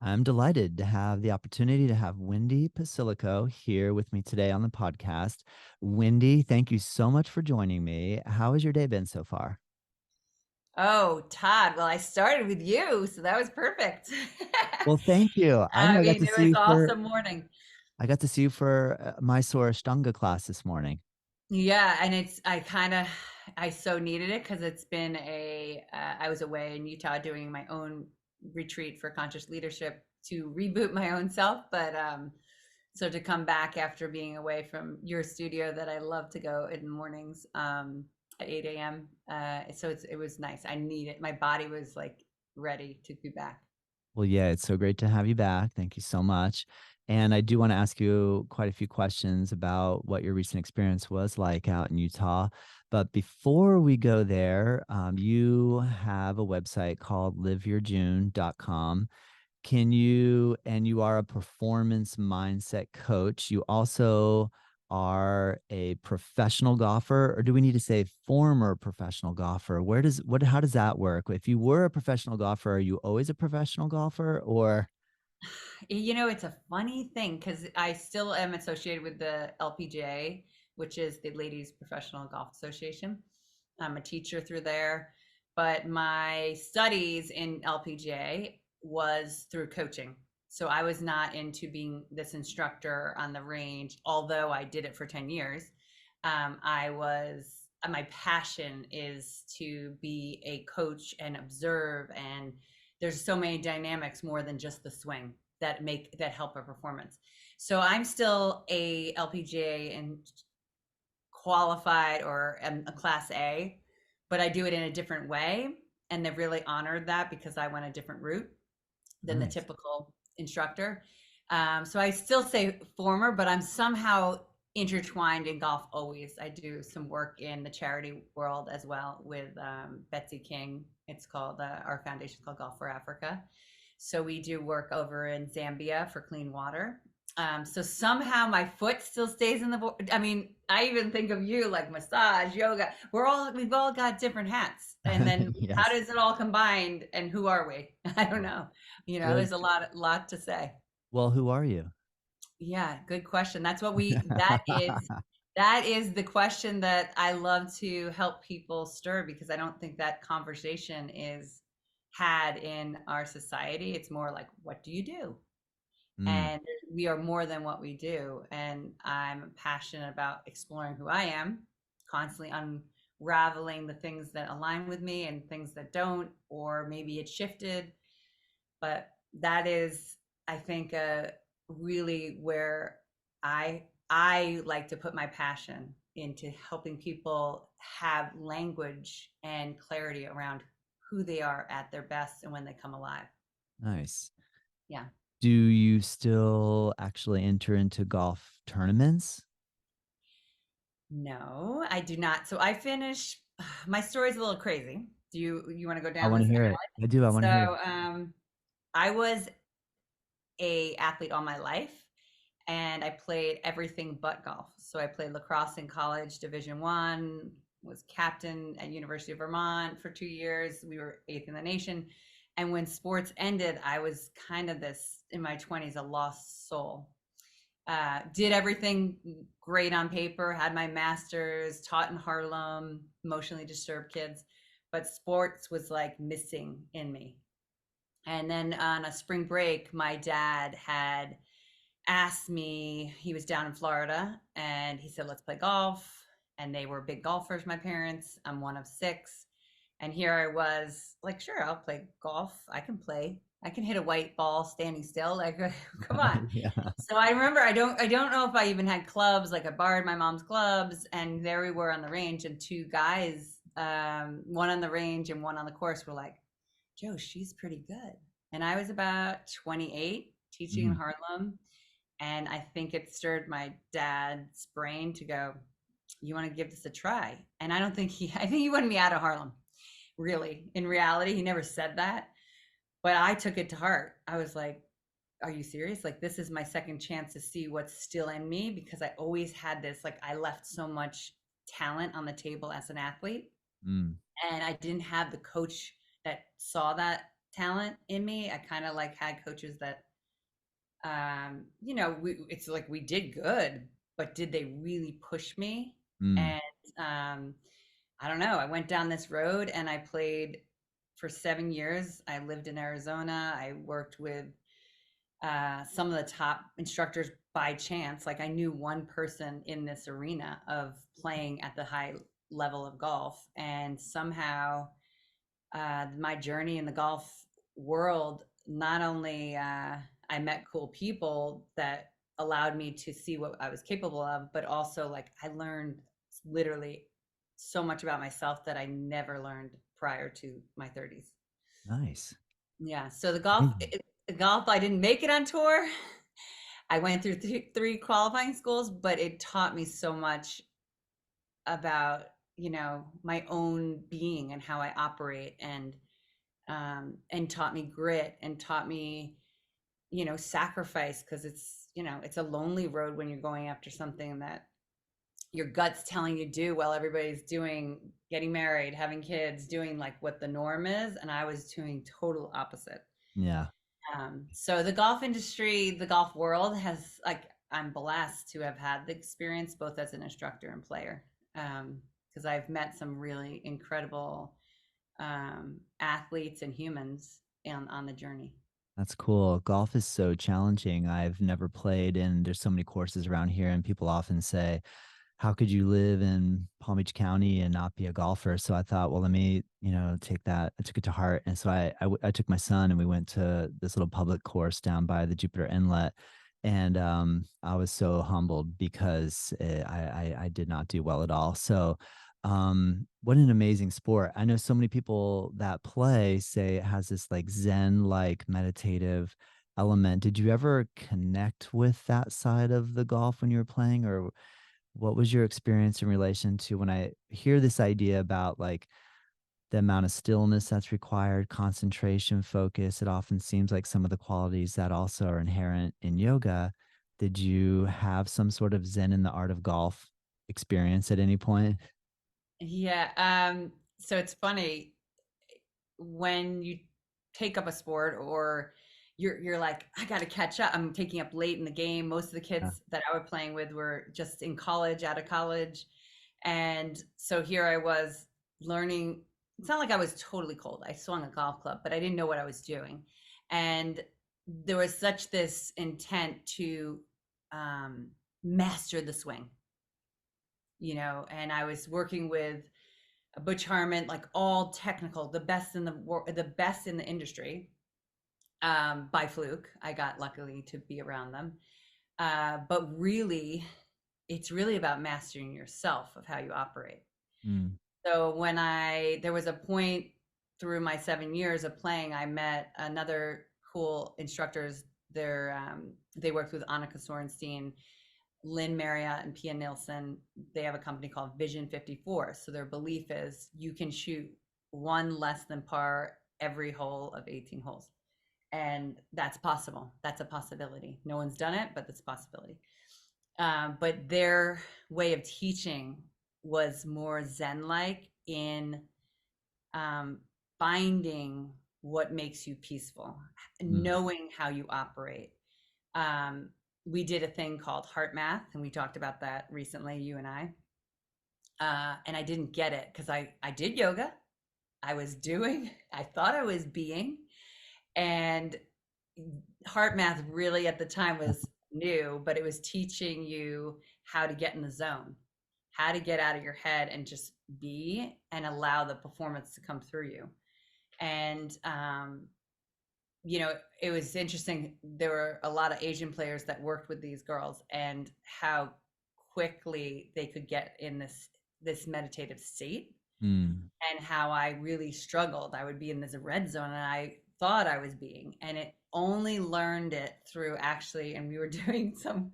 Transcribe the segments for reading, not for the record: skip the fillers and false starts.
I'm delighted to have the opportunity to have Wendy Posillico here with me today on the podcast. Wendy, thank you so much for joining me. How has your day been so far? Oh, Todd. Well, I started with you, so that was perfect. Well, thank you. I know I mean, it was awesome morning. I got to see you for Mysore Ashtanga class this morning. Yeah, and I so needed it because I was away in Utah doing my own retreat for conscious leadership to reboot my own self. So to come back after being away from your studio that I love to go in the mornings, at 8 a.m. It was nice. I need it. My body was like ready to be back. Well, yeah, it's so great to have you back. Thank you so much. And I do want to ask you quite a few questions about what your recent experience was like out in Utah. But before we go there, you have a website called liveyourjune.com. And you are a performance mindset coach. You also are a professional golfer, or do we need to say former professional golfer? How does that work? If you were a professional golfer, are you always a professional golfer or? It's a funny thing because I still am associated with the LPGA, which is the Ladies Professional Golf Association. I'm a teacher through there, but my studies in LPGA was through coaching. So I was not into being this instructor on the range, although I did it for 10 years. My passion is to be a coach and observe, and there's so many dynamics more than just the swing that help a performance. So I'm still a LPGA and qualified or am a class A, but I do it in a different way. And they've really honored that because I went a different route than the Nice. typical instructor. So I still say former, but I'm somehow intertwined in golf always. I do some work in the charity world as well with Betsy King. It's called our foundation is called Golf for Africa. So we do work over in Zambia for clean water. So somehow my foot still stays in the. I mean, I even think of you like massage, yoga. We've all got different hats, and then how Yes. does it all combined? And who are we? I don't know. Good. There's a lot to say. Well, who are you? Yeah, good question. That is the question that I love to help people stir because I don't think that conversation is had in our society. It's more like, what do you do? Mm, And we are more than what we do. And I'm passionate about exploring who I am, constantly unraveling the things that align with me and things that don't, or maybe it shifted. But that is, I think, really where I like to put my passion into helping people have language and clarity around who they are at their best and when they come alive. nice. Yeah. Do you still actually enter into golf tournaments? No, I do not. So I finish. My story's a little crazy. Do you want to go I down want to this hear it. I do. I want to hear it. So I was a athlete all my life, and I played everything but golf. So I played lacrosse in college, Division One. Was captain at University of Vermont for 2 years. We were eighth in the nation. And when sports ended, I was kind of this in my 20s, a lost soul. Did everything great on paper, had my master's, taught in Harlem, emotionally disturbed kids, but sports was like missing in me. And then on a spring break, my dad had asked me, he was down in Florida, and he said, let's play golf. And they were big golfers, my parents. I'm one of six. And here I was like, sure, I'll play golf. I can play. I can hit a white ball standing still. Like, come on. Yeah. So I remember I don't know if I even had clubs. Like I borrowed my mom's clubs, and there we were on the range, and two guys, one on the range and one on the course, were like, "Joe, she's pretty good." And I was about 28, teaching in Mm, Harlem, and I think it stirred my dad's brain to go, "You want to give this a try?" And I think he wanted me out of Harlem. Really, in reality, he never said that, but I took it to heart. I was like, are you serious? Like, this is my second chance to see what's still in me because I always had this, like, I left so much talent on the table as an athlete, mm. and I didn't have the coach that saw that talent in me. I kind of like had coaches that, it's like we did good, but did they really push me? Mm, And um, I don't know. I went down this road and I played for 7 years. I lived in Arizona. I worked with some of the top instructors by chance. Like I knew one person in this arena of playing at the high level of golf, and somehow my journey in the golf world, not only I met cool people that allowed me to see what I was capable of, but also like I learned literally so much about myself that I never learned prior to my 30s. nice. Yeah. So Amazing. golf, I didn't make it on tour. I went through three qualifying schools, but it taught me so much about, my own being and how I operate, and taught me grit and taught me, sacrifice, because it's a lonely road when you're going after something that your gut's telling you to do while everybody's doing, getting married, having kids, doing like what the norm is, and I was doing total opposite. Yeah, So the golf industry, the golf world has like, I'm blessed to have had the experience both as an instructor and player, because I've met some really incredible athletes and humans on the journey. that's cool. Golf is so challenging. I've never played, and there's so many courses around here, and people often say, how could you live in Palm Beach County and not be a golfer? So I thought, well, let me, take that. I took it to heart. And so I took my son and we went to this little public course down by the Jupiter Inlet. And I was so humbled because I did not do well at all. So what an amazing sport. I know so many people that play say it has this like zen-like meditative element. Did you ever connect with that side of the golf when you were playing, or what was your experience in relation to when I hear this idea about like the amount of stillness that's required, concentration, focus? It often seems like some of the qualities that also are inherent in yoga. Did you have some sort of Zen in the art of golf experience at any point? Yeah. So it's funny when you take up a sport, or you're like, I got to catch up. I'm taking up late in the game. Most of the Yeah. kids that I was playing with were just in college, out of college. And so here I was learning. It's not like I was totally cold. I swung a golf club, but I didn't know what I was doing. And there was such this intent to um, master the swing, and I was working with Butch Harmon, like all technical, the best in the world, the best in the industry. By fluke, I got luckily to be around them. But really, it's really about mastering yourself of how you operate. Mm, So there was a point through my 7 years of playing, I met another cool instructors. They worked with Annika Sorenstein, Lynn Marriott, and Pia Nilsson. They have a company called Vision 54. So their belief is you can shoot one less than par every hole of 18 holes. And that's possible. That's a possibility. No one's done it, but that's a possibility. But their way of teaching was more Zen like in um, finding what makes you peaceful, mm. knowing how you operate. Um, we did a thing called heart math, and we talked about that recently, you and I. And I didn't get it because I did yoga. I thought I was being, and heart math really at the time was new, but it was teaching you how to get in the zone, how to get out of your head and just be and allow the performance to come through you. And it was interesting. There were a lot of Asian players that worked with these girls, and how quickly they could get in this meditative state, Mm. and how I really struggled. I would be in this red zone and I thought I was being, and it only learned it through actually, and we were doing some,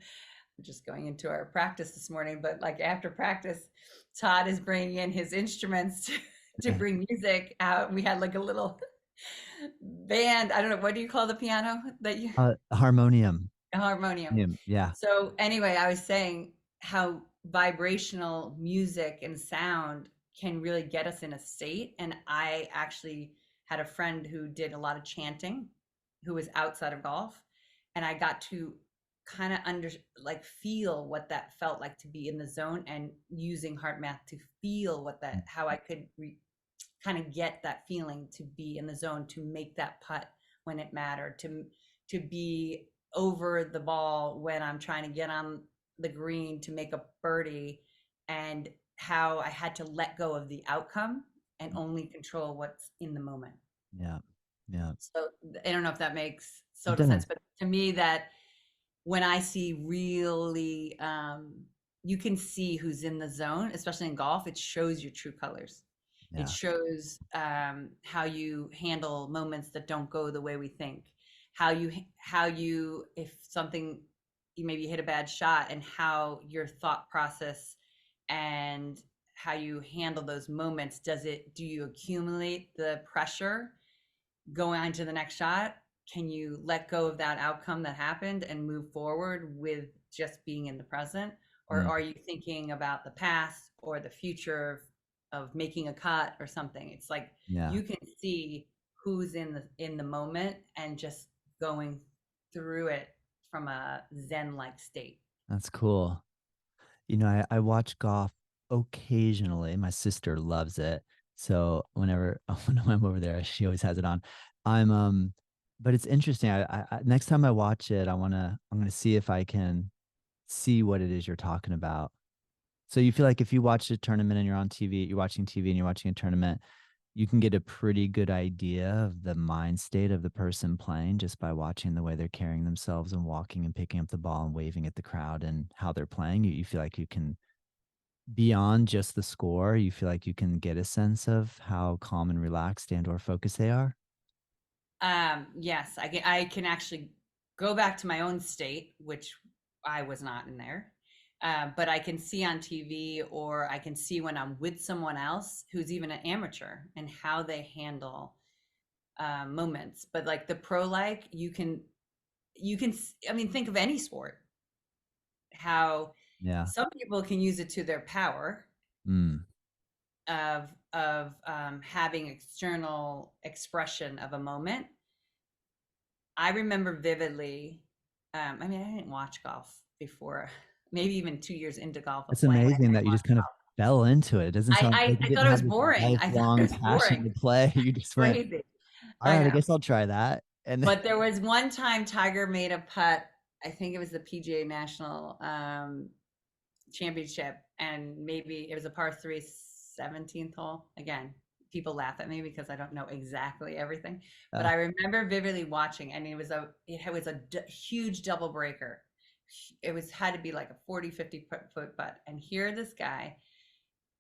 just going into our practice this morning, but like after practice, Todd is bringing in his instruments to bring music out. We had like a little band. I don't know. What do you call the piano that you, Harmonium. harmonium? Yeah. So anyway, I was saying how vibrational music and sound can really get us in a state. And I actually had a friend who did a lot of chanting, who was outside of golf, and I got to kind of like feel what that felt like to be in the zone, and using heart math to feel what that, how I could kind of get that feeling to be in the zone, to make that putt when it mattered, to be over the ball when I'm trying to get on the green to make a birdie, and how I had to let go of the outcome and only control what's in the moment. Yeah. Yeah. So I don't know if that makes It total does. sense, but to me, that when I see really, you can see who's in the zone, especially in golf. It shows your true colors. It Yeah. shows how you handle moments that don't go the way we think. How you, if something, you maybe hit a bad shot, and how your thought process and how you handle those moments. Do you accumulate the pressure going on to the next shot? Can you let go of that outcome that happened and move forward with just being in the present? Or Mm, are you thinking about the past or the future of making a cut or something? It's like yeah. you can see who's in the moment and just going through it from a zen-like state. That's cool. I watch golf occasionally. My sister loves it. So whenever when I'm over there, she always has it on. I'm but it's interesting. Next time I watch it, I'm gonna see if I can see what it is you're talking about. So you feel like if you watch a tournament and you're on TV, you're watching TV and you're watching a tournament, you can get a pretty good idea of the mind state of the person playing just by watching the way they're carrying themselves and walking and picking up the ball and waving at the crowd and how they're playing. You feel like you can, beyond just the score, you feel like you can get a sense of how calm and relaxed and or focused they are. Yes, I can actually go back to my own state, which I was not in there. But I can see on TV, or I can see when I'm with someone else who's even an amateur, and how they handle moments. But like the pro, like you can, I mean, think of any sport, how Yeah. some people can use it to their power Mm. of having external expression of a moment. I remember vividly. I mean, I didn't watch golf before, maybe even 2 years into golf of It's playing. I amazing didn't that you watch just kind of golf. fell into it. It doesn't sound like you I didn't thought it was have this boring. I thought it lifelong was passion boring. to play. You just went, Crazy. all I right, I know. guess I'll try that. And then, But there was one time Tiger made a putt. I think it was the PGA National Championship, and maybe it was a par three, 17th hole. Again, people laugh at me because I don't know exactly everything, but uh, I remember vividly watching, and it was a huge double breaker. It was had to be like a 40, 50 foot putt, and here this guy.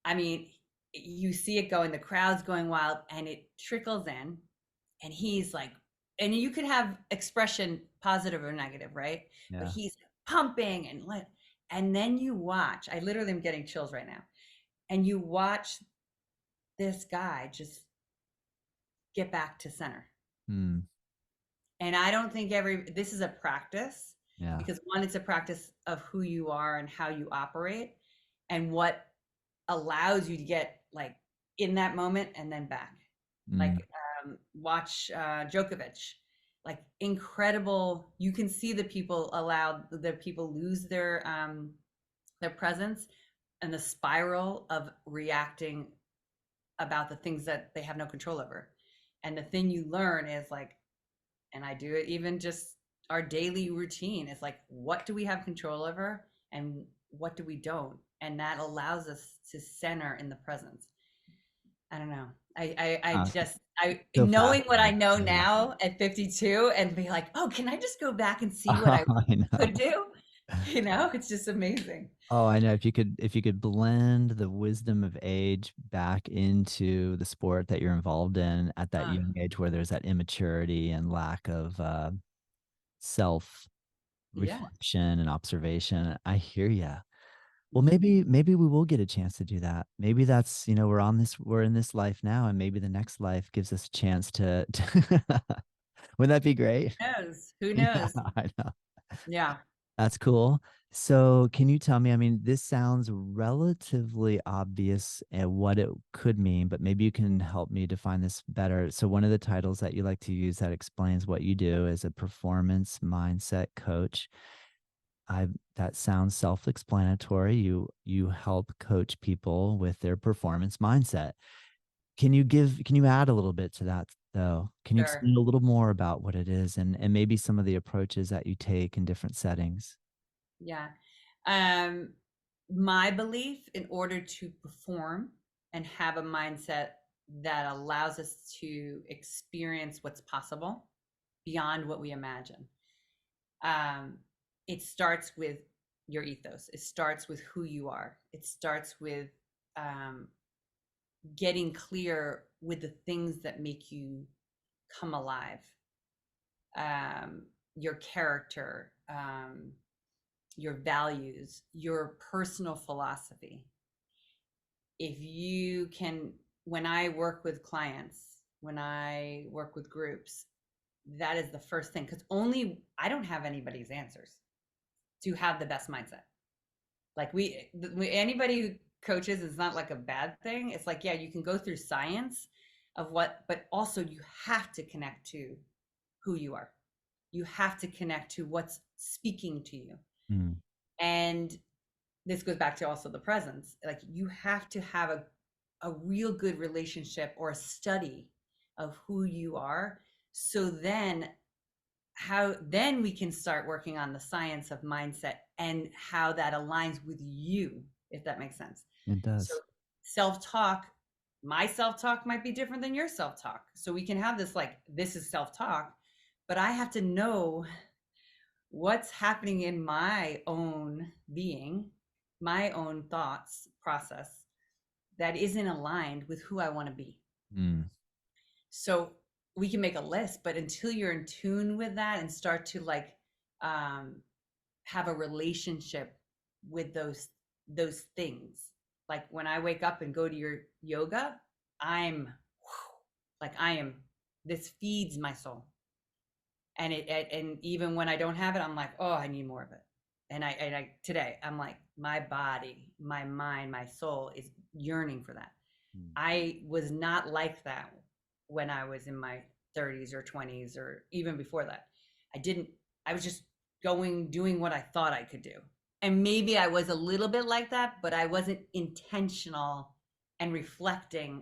I mean, you see it going, the crowd's going wild, and it trickles in, and he's like, and you could have expression positive or negative, right? But yeah. he's pumping and then you watch. I literally am getting chills right now. And you watch this guy just get back to center. Mm, And I don't think this is a practice, yeah. because one, it's a practice of who you are and how you operate, and what allows you to get like in that moment and then back. Mm, Like watch Djokovic, like incredible. You can see the people lose their presence, and the spiral of reacting about the things that they have no control over. And the thing you learn is like, and I do it even just our daily routine is like, what do we have control over and what do we don't? And that allows us to center in the presence. I don't know. I uh, just I so knowing what I fascinating. know Yeah. now at 52, and be like, oh, can I just go back and see what I I know. could do? It's just amazing. Oh, I know. If you could blend the wisdom of age back into the sport that you're involved in at that Uh, young age where there's that immaturity and lack of self yeah. reflection and observation, I hear you. Well, Mhm. maybe we will get a chance to do that. Maybe that's, we're in this life now, and maybe the next life gives us a chance to Wouldn't that be great? Who knows? Who Yeah, knows? I know. Yeah. That's cool. So, can you tell me? I mean, this sounds relatively obvious at what it could mean, but maybe you can help me define this better. So, one of the titles that you like to use that explains what you do is a performance mindset coach. I That sounds self-explanatory. You help coach people with their performance mindset. Can you add a little bit to that though? Can you Sure. explain a little more about what it is and maybe some of the approaches that you take in different settings? Yeah. Um, my belief, in order to perform and have a mindset that allows us to experience what's possible beyond what we imagine, um, it starts with your ethos. It starts with who you are. It starts with um, getting clear with the things that make you come alive, um, your character, your values, your personal philosophy. If you can, when I work with clients, when I work with groups, that is the first thing, because only I don't have anybody's answers to have the best mindset. Like anybody who coaches is not like a bad thing. It's like, yeah, you can go through science of what, but also you have to connect to who you are. You have to connect to what's speaking to you. Mm, And this goes back to also the presence. Like you have to have a real good relationship or a study of who you are. So then we can start working on the science of mindset and how that aligns with you, if that makes sense. it So does. self-talk, my self-talk might be different than your self-talk. So we can have this, like, this is self-talk, but I have to know what's happening in my own being, my own thoughts process that isn't aligned with who I want to be. Mm, So we can make a list, but until you're in tune with that and start to like um, have a relationship with those things, like when I wake up and go to your yoga, I'm like I am. This feeds my soul, and even when I don't have it, I'm like, oh, I need more of it. And I today I'm like, my body, my mind, my soul is yearning for that. mm. I was not like that when I was in my 30s or 20s or even before that. I didn't, I was just doing what I thought I could do. And maybe I was a little bit like that, but I wasn't intentional and reflecting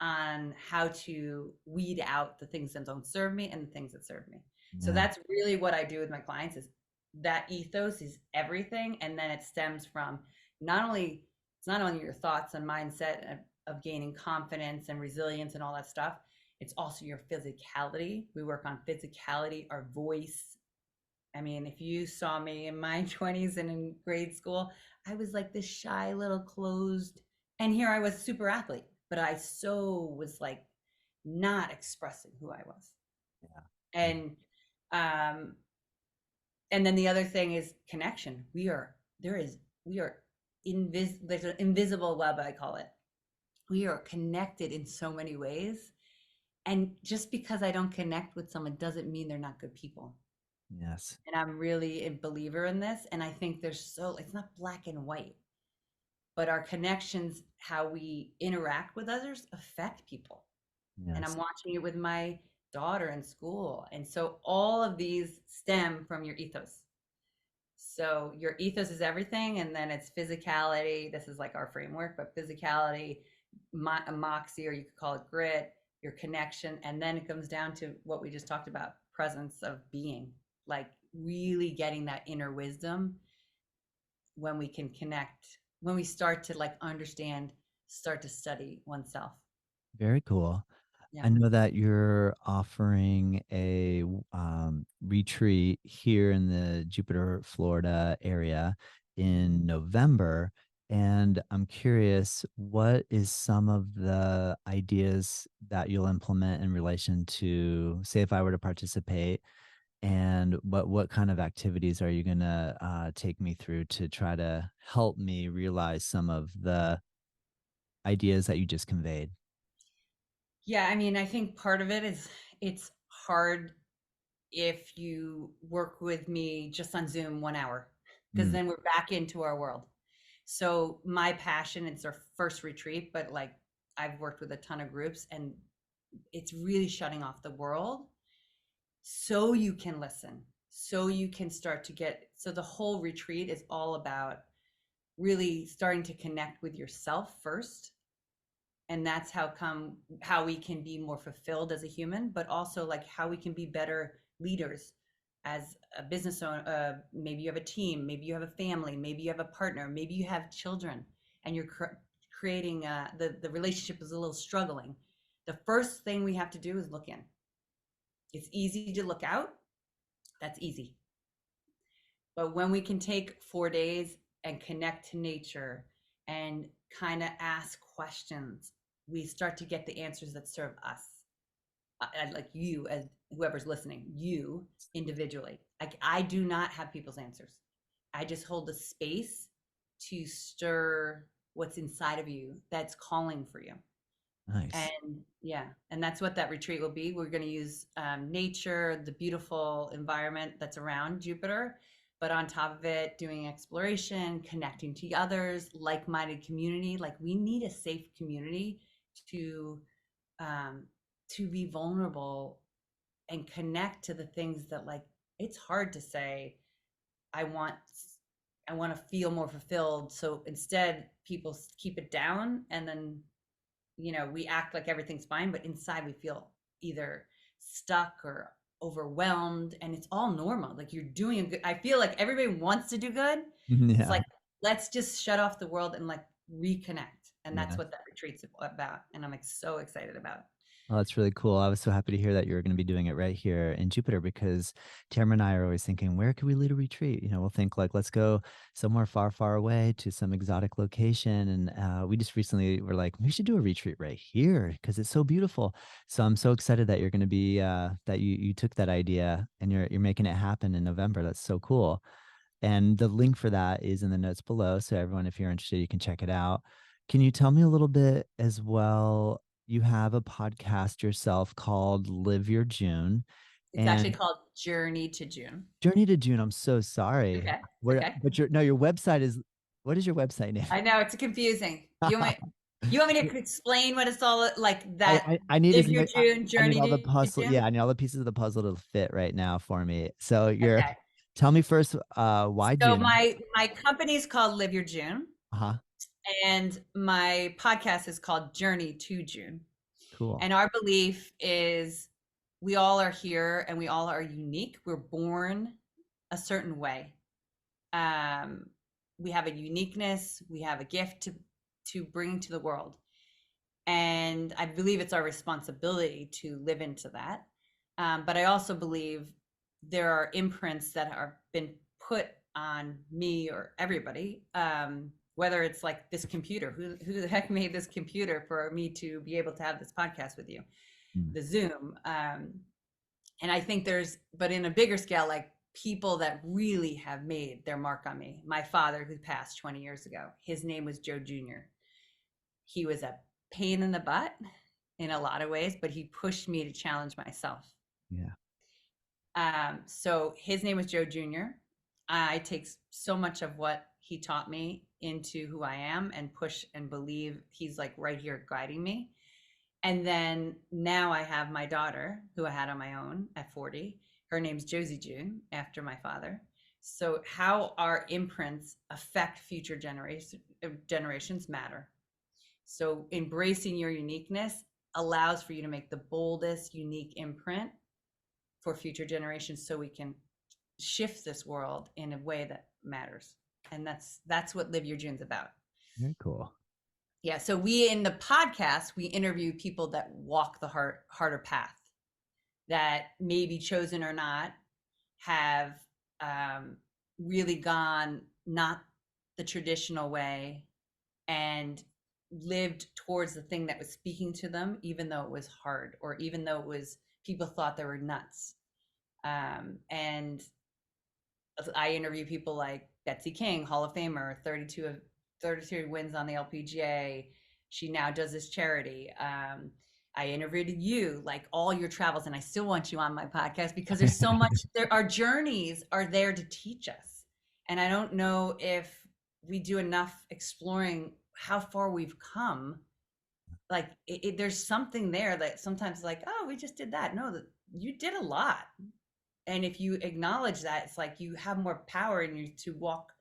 on how to weed out the things that don't serve me and the things that serve me. So Yeah. that's really what I do with my clients is that ethos is everything. And then it stems from not only, it's not only your thoughts and mindset of gaining confidence and resilience and all that stuff. It's also your physicality. We work on physicality, our voice. I mean, if you saw me in my 20s and in grade school, I was like this shy little closed, and here I was super athlete, but I so was like not expressing who I was. Yeah. Yeah. And um and then the other thing is connection. We are there's an invisible web, I call it. We are connected in so many ways. And just because I don't connect with someone doesn't mean they're not good people. Yes. And I'm really a believer in this. And I think it's not black and white, but our connections, how we interact with others, affect people. And I'm Yes. watching it with my daughter in school. And so all of these stem from your ethos. So your ethos is everything, and then it's physicality. This is like our framework, but physicality, moxie, or you could call it grit, your connection, and then it comes down to what we just talked about: presence of being, like really getting that inner wisdom when we can connect, when we start to like understand, start to study oneself. Very cool. Yeah. I know that you're offering a retreat here in the Jupiter, Florida area in November. And I'm curious, what is some of the ideas that you'll implement in relation to, say, if I were to participate, and what kind of activities are you gonna take me through to try to help me realize some of the ideas that you just conveyed? Yeah, I mean, I think part of it is it's hard if you work with me just on Zoom 1 hour. because Mm, then we're back into our world. So my passion, it's our first retreat, but like I've worked with a ton of groups, and it's really shutting off the world so you can listen, so you can start to get, so the whole retreat is all about really starting to connect with yourself first. And that's how we can be more fulfilled as a human, but also like how we can be better leaders as a business owner. Maybe you have a team, maybe you have a family, maybe you have a partner, maybe you have children, and you're creating the relationship is a little struggling. The first thing we have to do is look in. It's easy to look out. That's easy. But when we can take 4 days and connect to nature and kind of ask questions, we start to get the answers that serve us. Like you, as whoever's listening, you individually. Like I do not have people's answers. I just hold the space to stir what's inside of you that's calling for you. nice. And yeah, and that's what that retreat will be. We're going to use nature, the beautiful environment that's around Jupiter, but on top of it, doing exploration, connecting to others, like-minded community. Like we need a safe community to um, to be vulnerable and connect to the things that, like, it's hard to say I want I want to feel more fulfilled. So instead, people keep it down, and then we act like everything's fine, but inside we feel either stuck or overwhelmed, and it's all normal. Like you're doing a good, I feel like everybody wants to do good. It's Yeah. like, let's just shut off the world and like reconnect. And that's Yeah. what that retreat's about. And I'm like so excited about. Oh, that's really cool. I was so happy to hear that you're going to be doing it right here in Jupiter because Tamara and I are always thinking, where can we lead a retreat? We'll think like, let's go somewhere far, far away to some exotic location. And we just recently were like, we should do a retreat right here because it's so beautiful. So I'm so excited that you're going to be that you took that idea and you're making it happen in November. That's so cool. And the link for that is in the notes below. So everyone, if you're interested, you can check it out. Can you tell me a little bit as well? You have a podcast yourself called Live Your June It's actually and called Journey to June. Journey to June. I'm so sorry. Okay. It's Where, okay. but your website is, what is your website name? I know it's confusing. You want me to explain what it's all like, I, that I, I need live as your many, June, I need journey all the to puzzle. June? Yeah, I need all the pieces of the puzzle to fit right now for me. So Okay. tell me first, why So June? my company's called Live Your June, Uh-huh. and my podcast is called Journey to June. Cool. And our belief is we all are here and we all are unique. We're born a certain way. Um, we have a uniqueness. We have a gift to bring to the world, and I believe it's our responsibility to live into that. But I also believe there are imprints that are been put on me or everybody. Whether it's like this computer, who the heck made this computer for me to be able to have this podcast with you, Mm. the Zoom. And I think but in a bigger scale, like people that really have made their mark on me. My father, who passed 20 years ago, his name was Joe Jr. He was a pain in the butt in a lot of ways, but he pushed me to challenge myself. Yeah. So his name was Joe Jr. I take so much of what he taught me into who I am and push and believe he's like right here guiding me. And then now I have my daughter, who I had on my own at 40. Her name's Josie June, after my father. So how our imprints affect future generations matter. So embracing your uniqueness allows for you to make the boldest, unique imprint for future generations, so we can shift this world in a way that matters. And that's what Live Your June's about. Very cool. Yeah. So we, in the podcast, we interview people that walk the harder path, that maybe chosen or not have really gone not the traditional way and lived towards the thing that was speaking to them, even though it was hard, or even though it was, people thought they were nuts. And I interview people like Betsy King, Hall of Famer, 32 wins on the LPGA. She now does this charity. I interviewed you, like all your travels, and I still want you on my podcast because there's so much. Our journeys are there to teach us, And I don't know if we do enough exploring how far we've come. Like there's something there that sometimes like, oh, we just did that. No, that you did a lot. And if you acknowledge that, it's like you have more power in you to walk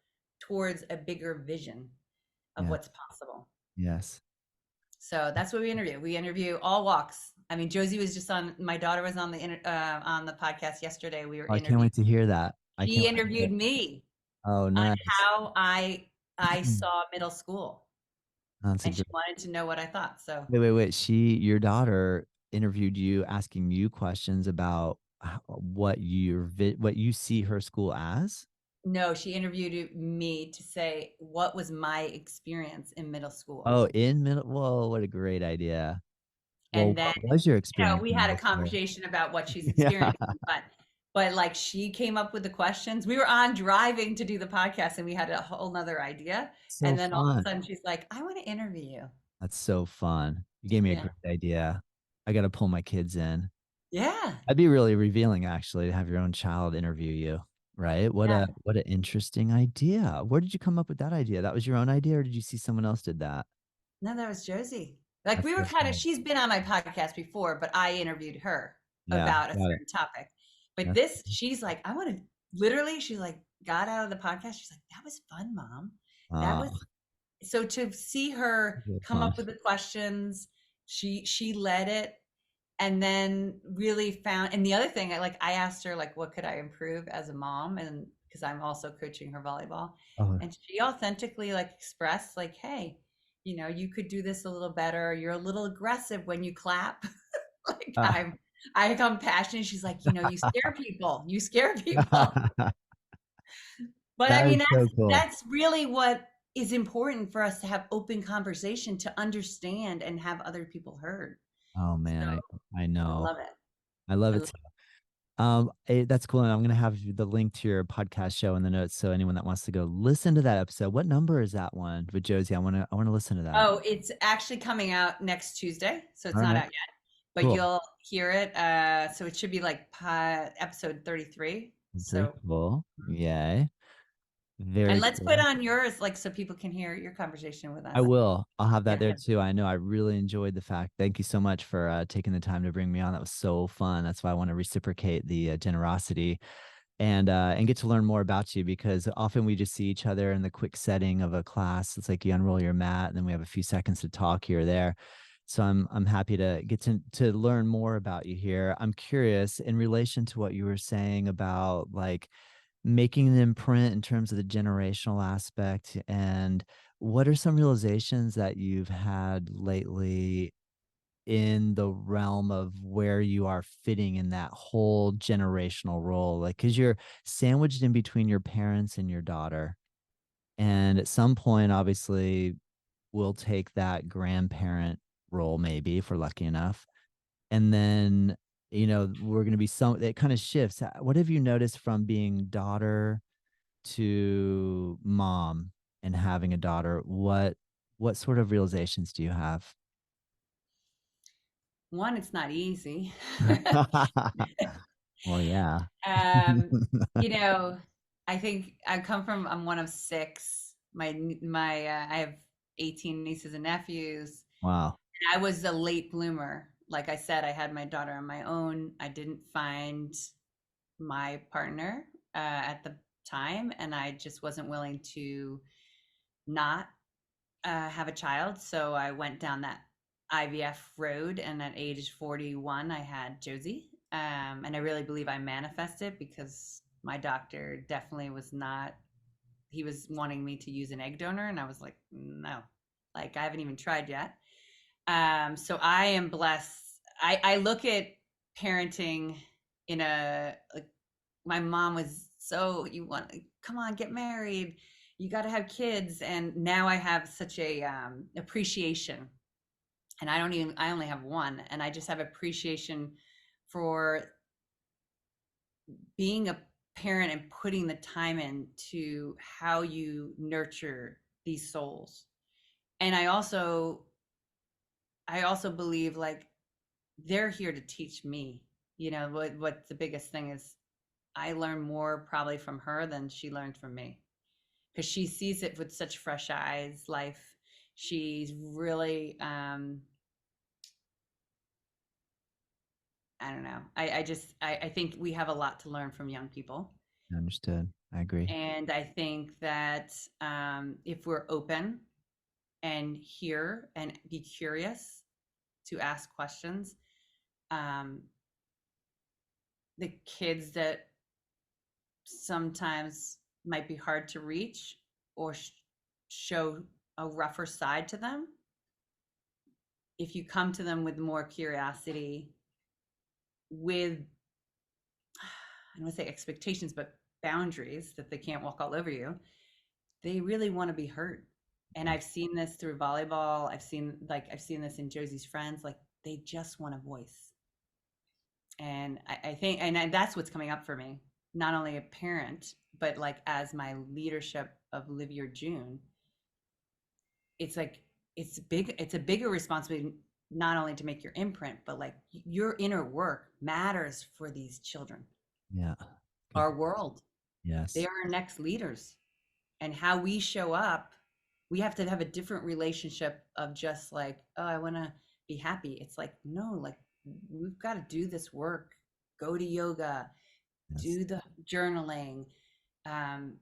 towards a bigger vision of Yeah. what's possible. Yes. So that's what we interview. We interview all walks. I mean, Josie was just on. My daughter was on the podcast yesterday. We were Oh, I can't interviewed. wait to hear that. I She can't wait to hear interviewed it. me Oh, on nice. how I saw middle school, That's a and she great. wanted to know what I thought. So Wait. Your daughter interviewed you, asking you questions about what you see her school as. no, she interviewed me to say what was my experience in middle school. Oh, in middle. Whoa, what a great idea. Well, And then, what was your experience we in had a middle school? conversation about what she's Yeah, experiencing, but like she came up with the questions. We were on driving to do the podcast and we had a whole nother idea. so And then all of a fun. sudden she's like, I want to interview you. That's so fun. You gave me a Yeah. great idea. I got to pull my kids in. Yeah. That'd be really revealing, actually, to have your own child interview you, right? Yeah. What an interesting idea. Where did you come up with that idea? That was your own idea, or did you see someone else did that? No, that was Josie. Like That's we were so kind of, cool. she's been on my podcast before, but I interviewed her Yeah, about a got it. certain topic. But That's this, she's like, I want to literally, she like got out of the podcast. She's like, that was fun, mom. That was so to see her really come fun. up with the questions, she led it and then really found. And the other thing, I asked her like what could I improve as a mom, and because I'm also coaching her volleyball, Oh, and she authentically like expressed like, hey, you could do this a little better, you're a little aggressive when you clap. Like I come passionate. She's like, you scare people. But I that mean, is so cool. that's really what is important for us to have open conversation, to understand and have other people heard. Oh So man, I I know. love it. I love I it love too. That's cool. And I'm gonna have the link to your podcast show in the notes, so anyone that wants to go listen to that episode. What number is that one with Josie? I wanna listen to that. Oh, it's actually coming out next Tuesday, so it's All not right, out yet, but cool. you'll hear it. So it should be like episode 33. Very So, cool. mhm. Yay. And Very let's put cool. on yours, like so people can hear your conversation with I us. will. I'll have that Yeah. there too. I know I really enjoyed the fact. Thank you so much for taking the time to bring me on. That was so fun. That's why I want to reciprocate the generosity and get to learn more about you, because often we just see each other in the quick setting of a class. It's like you unroll your mat and then we have a few seconds to talk here or there. So I'm happy to get to learn more about you here. I'm curious in relation to what you were saying about like making an imprint in terms of the generational aspect, and what are some realizations that you've had lately in the realm of where you are fitting in that whole generational role, like because you're sandwiched in between your parents and your daughter, and at some point obviously we'll take that grandparent role, maybe if we're lucky enough, and then we're going to be some, it kind of shifts. What have you noticed from being daughter to mom and having a daughter? What sort of realizations do you have? One, it's not easy. Well, yeah. Um, you know, I think I'm one of six. I have 18 nieces and nephews. Wow. I was a late bloomer. Like I said, I had my daughter on my own. I didn't find my partner at the time, and I just wasn't willing to not have a child. So I went down that IVF road, and at age 41, I had Josie. And I really believe I manifested because my doctor definitely was not, he was wanting me to use an egg donor. And I was like, no, like I haven't even tried yet. So I am blessed. I look at parenting in like my mom was so, you want, come on, get married, you got to have kids. And now I have such a appreciation, and I only have one, and I just have appreciation for being a parent and putting the time into how you nurture these souls. And I also believe like they're here to teach me. What the biggest thing is, I learn more probably from her than she learned from me. because she sees it with such fresh eyes. Life, she's really, I don't know. I think we have a lot to learn from young people. Understood. I agree. And I think that if we're open and hear and be curious to ask questions, um, the kids that sometimes might be hard to reach or show a rougher side to them, if you come to them with more curiosity, with, I don't want to say expectations, but boundaries that they can't walk all over you, they really want to be heard. And Yeah. I've seen this through volleyball. I've seen this in Josie's friends. Like they just want a voice. And I think, that's what's coming up for me. Not only a parent, but like as my leadership of Live Your June, it's like it's big. It's a bigger responsibility, not only to make your imprint, but like your inner work matters for these children, Yeah. Good. our world. They Yes. are our next leaders, and how we show up, we have to have a different relationship of just like, oh, I want to be happy. It's like, no, like we've got to do this work, go to yoga, Yes. do the journaling, um,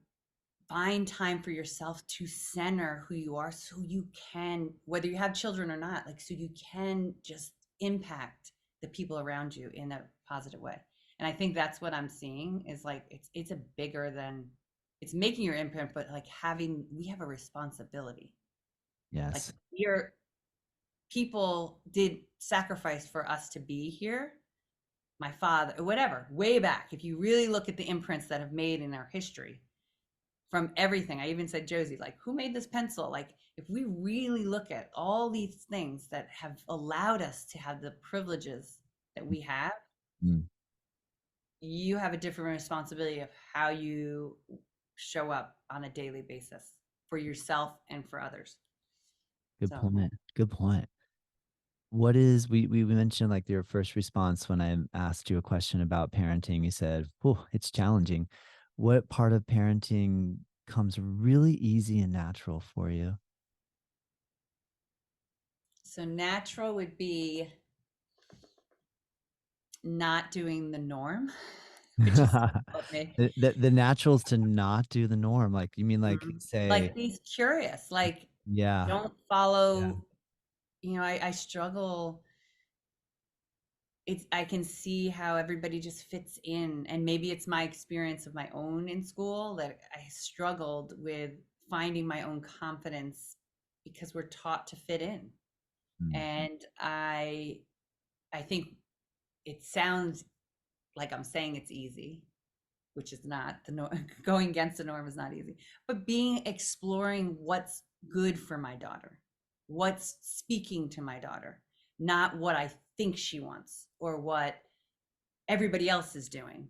find time for yourself to center who you are so you can, whether you have children or not, like so you can just impact the people around you in a positive way. And I think that's what I'm seeing is like it's a bigger than, it's making your imprint, but like having, we have a responsibility. Like Yes. your people did sacrifice for us to be here. My father, whatever, way back. If you really look at the imprints that have made in our history, from everything. I even said, Josie, like, who made this pencil? Like, if we really look at all these things that have allowed us to have the privileges that we have, Mm. you have a different responsibility of how you show up on a daily basis for yourself and for others. Good So, point. Good point. What is we mentioned like your first response when I asked you a question about parenting, you said, "Oh, it's challenging." What part of parenting comes really easy and natural for you? so natural would be not doing the norm, which is me. The naturals to not do the norm. Like you mean like say, Like, be curious. Like, yeah, don't yeah, follow. I struggle. It's, I can see how everybody just fits in, and maybe it's my experience of my own in school that I struggled with finding my own confidence because we're taught to fit in. mm, And I think it sounds like I'm saying it's easy, which is not the norm. Going against the norm is not easy, but being, exploring what's good for my daughter, what's speaking to my daughter, not what I think she wants or what everybody else is doing.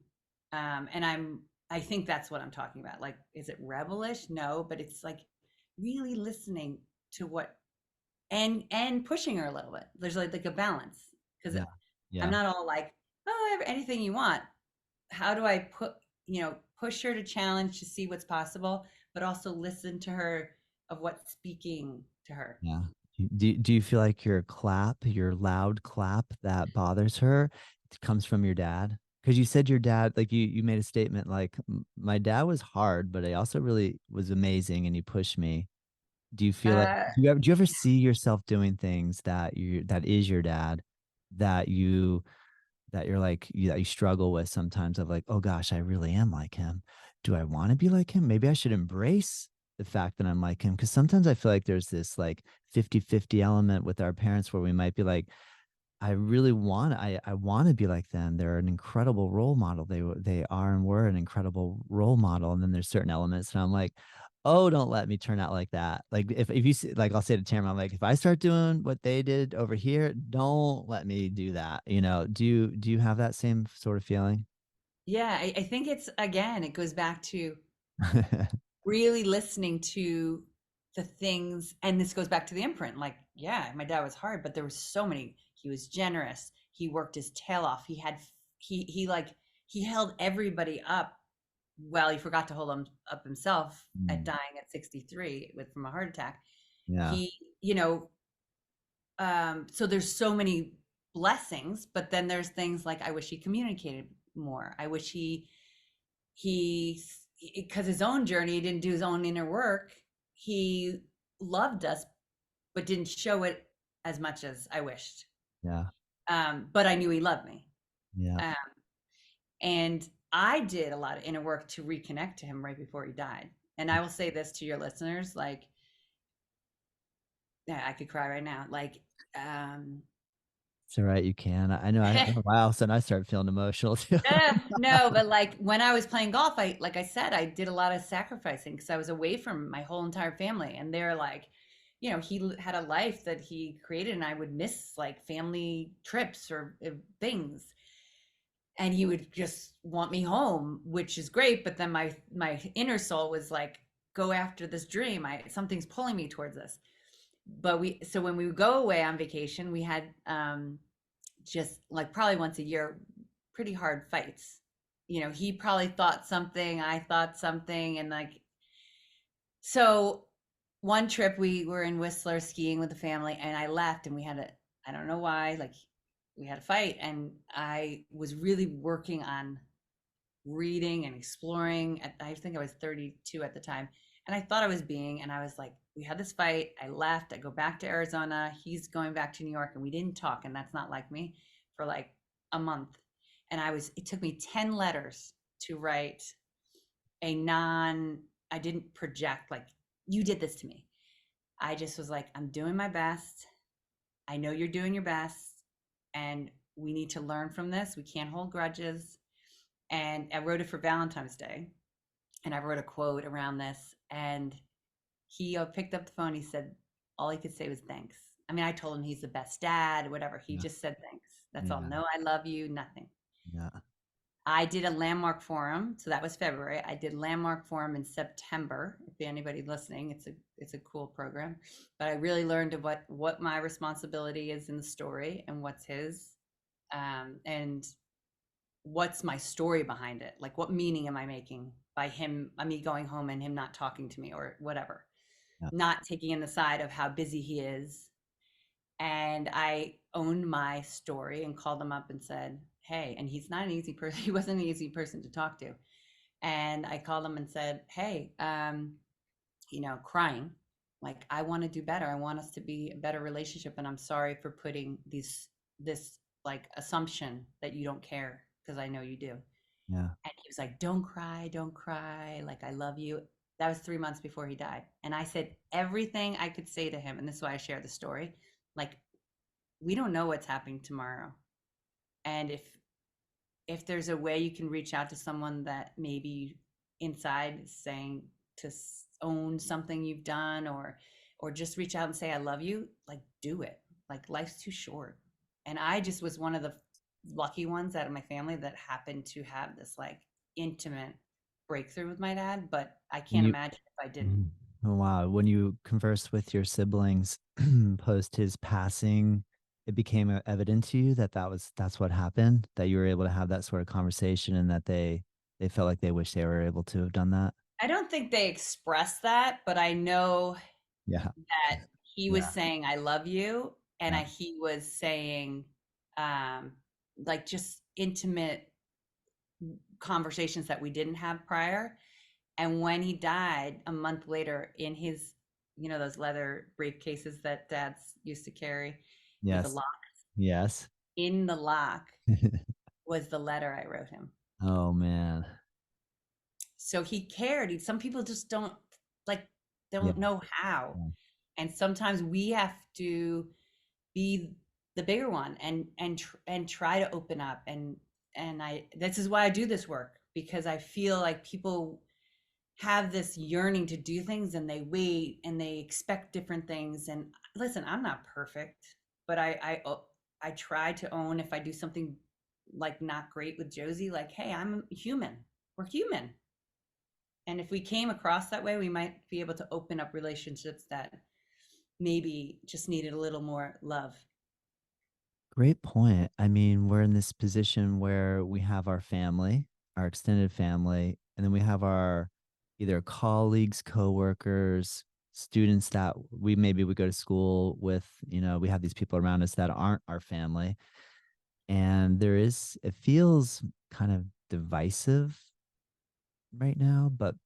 And I think that's what I'm talking about. Like, is it rebellish? No, but it's like really listening to what, and pushing her a little bit. There's like a balance, because yeah, I'm yeah, not all like, oh, anything you want. How do I push her to challenge to see what's possible, but also listen to her of what's speaking to her. yeah. Do you feel like your clap, your loud clap that bothers her, it comes from your dad? Because you said your dad, like you made a statement like, My dad was hard, but he also really was amazing and he pushed me." Do you feel like Uh, do you ever see yourself doing things that that is your dad that you're like that you struggle with sometimes of like, oh gosh, I really am like him. Do I want to be like him? Maybe I should embrace the fact that I'm like him. Cause sometimes I feel like there's this like 50-50 element with our parents where we might be like, I want to be like them. They're an incredible role model. They are and were an incredible role model. And then there's certain elements, and I'm like, oh, don't let me turn out like that. Like if you see, like I'll say to Tamara, I'm like, if I start doing what they did over here, don't let me do that. Do you have that same sort of feeling? yeah, I think it's, again, it goes back to really listening to the things, and this goes back to the imprint. Like, yeah, my dad was hard, but there was so many. He was generous. He worked his tail off. He had he like he held everybody up well, he forgot to hold him up himself at Mm, dying at 63 with from a heart attack. yeah, He, you know, so there's so many blessings, but then there's things like I wish he communicated more. I wish he because his own journey, he didn't do his own inner work. He loved us, but didn't show it as much as I wished. yeah, But I knew he loved me. yeah. Um, and I did a lot of inner work to reconnect to him right before he died. And I will say this to your listeners, like, yeah, I could cry right now. Like, um, It's all right. You can. I know. I don't know why all of a sudden I start feeling emotional too. no, but like when I was playing golf, like I said, I did a lot of sacrificing because I was away from my whole entire family. And they're like, he had a life that he created, and I would miss like family trips or things. And he would just want me home, which is great. But then my inner soul was like, go after this dream. Something's pulling me towards this. But so when we would go away on vacation, we had just like probably once a year, pretty hard fights. He probably thought something, I thought something, and like, so one trip we were in Whistler skiing with the family, and I left, and I don't know why, like we had a fight, and I was really working on reading and exploring. I think I was 32 at the time, and I thought I was and I was like, we had this fight. I left. I go back to Arizona. He's going back to New York, and we didn't talk, and that's not like me, for like a month. And it took me 10 letters to write a non. I didn't project like you did this to me. I just was like, I'm doing my best. I know you're doing your best, and we need to learn from this. We can't hold grudges. And I wrote it for Valentine's Day, and I wrote a quote around this. And he picked up the phone. He said, all he could say was thanks. I mean, I told him he's the best dad, whatever. He Yeah, just said thanks. That's all. yeah, No, I love you, nothing. yeah, I did a landmark forum, so that was February. I did landmark forum in September. If anybody listening, it's a cool program. But I really learned what my responsibility is in the story and what's his, and what's my story behind it. Like, what meaning am I making by me going home and him not talking to me or whatever, yeah, not taking in the side of how busy he is. And I owned my story and called him up and said, hey, and he's not an easy person. He wasn't an easy person to talk to. And I called him and said, hey, crying, like, I want to do better. I want us to be a better relationship. And I'm sorry for putting this like assumption that you don't care, because I know you do. yeah. And he was like, don't cry, don't cry. Like, I love you. That was 3 months before he died. And I said everything I could say to him. And this is why I share the story. Like, we don't know what's happening tomorrow. And if there's a way you can reach out to someone that maybe inside is saying to own something you've done, or just reach out and say I love you, like, do it. Like, life's too short. And I just was one of the lucky ones out of my family that happened to have this like intimate breakthrough with my dad, but I When can't you, imagine if I didn't. Mhm. Oh, wow. When you conversed with your siblings post his passing, it became evident to you that that's what happened, that you were able to have that sort of conversation and that they felt like they wish they were able to have done that. I don't think they expressed that, but I know Yeah. that he was Yeah. saying I love you, and Yeah. he was saying um like just intimate conversations that we didn't have prior. And when he died a month later, in his, those leather briefcases that dads used to carry with the Yes. lock, Yes. in the lock was the letter I wrote him. Oh man. So he cared. Some people just don't, like, Yeah. don't know how. Yeah. And sometimes we have to be the bigger one, and try to open up. And this is why I do this work, because I feel like people have this yearning to do things, and they wait and they expect different things. And listen, I'm not perfect, but I try to own if I do something like not great with Josie, like, hey, I'm human. We're human. And if we came across that way, we might be able to open up relationships that maybe just needed a little more love. Great point. I mean, we're in this position where we have our family, our extended family, And then we have our either colleagues, coworkers, students that we go to school with, we have these people around us that aren't our family. And it feels kind of divisive right now, but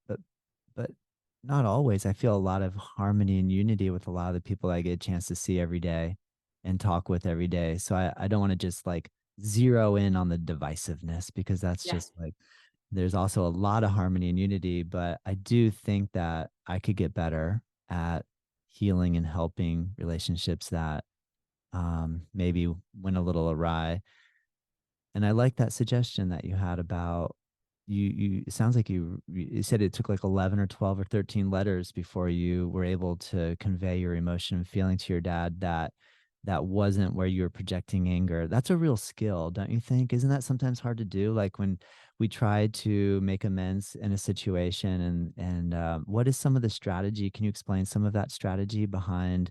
not always. I feel a lot of harmony and unity with a lot of the people I get a chance to see every day and talk with every day. So I don't want to just like zero in on the divisiveness, because that's Yeah. just like there's also a lot of harmony and unity, but I do think that I could get better at healing and helping relationships that maybe went a little awry. And I like that suggestion that you had about it sounds like you said it took like 11 or 12 or 13 letters before you were able to convey your emotion and feeling to your dad that wasn't where you were projecting anger. That's a real skill, don't you think? Isn't that sometimes hard to do? Like when we try to make amends in a situation, and what is some of the strategy? Can you explain some of that strategy behind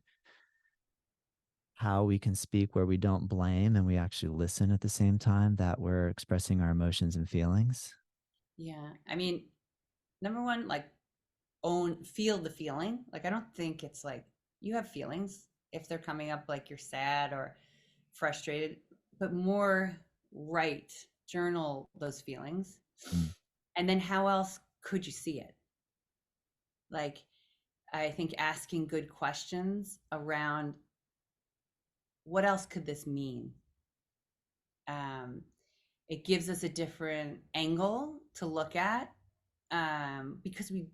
how we can speak where we don't blame and we actually listen at the same time that we're expressing our emotions and feelings? Yeah. I mean, number one, like feel the feeling. Like I don't think it's like you have feelings if they're coming up like you're sad or frustrated, but more write, journal those feelings. Mm. And then how else could you see it? Like I think asking good questions around what else could this mean? Um, it gives us a different angle to look at, because we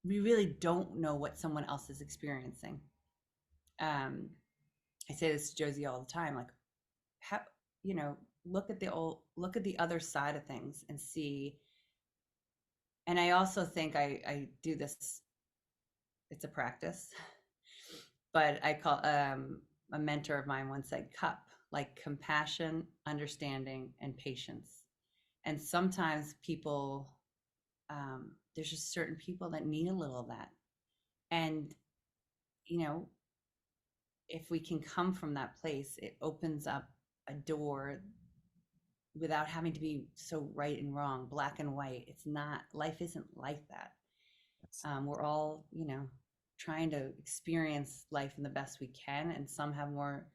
really don't know what someone else is experiencing. Um, I say this to Josie all the time, like how you know look at the other side of things and see. And I also think I do this. It's a practice, but I call a mentor of mine once said cup, like compassion, understanding, and patience. And sometimes people, there's just certain people that need a little of that. And you know, if we can come from that place, it opens up a door without having to be so right and wrong, black and white. It's not, life isn't like that. Yes. We're all, trying to experience life in the best we can. And some have more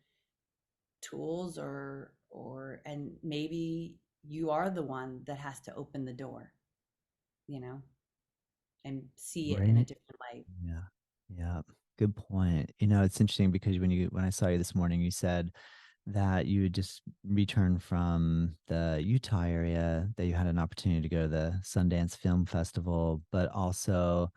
tools and maybe you are the one that has to open the door, you know, and see it in a Right. different light. Yeah. Yeah. Good point. It's interesting because when I saw you this morning, you said that you had just returned from the Utah area, that you had an opportunity to go to the Sundance Film Festival, but also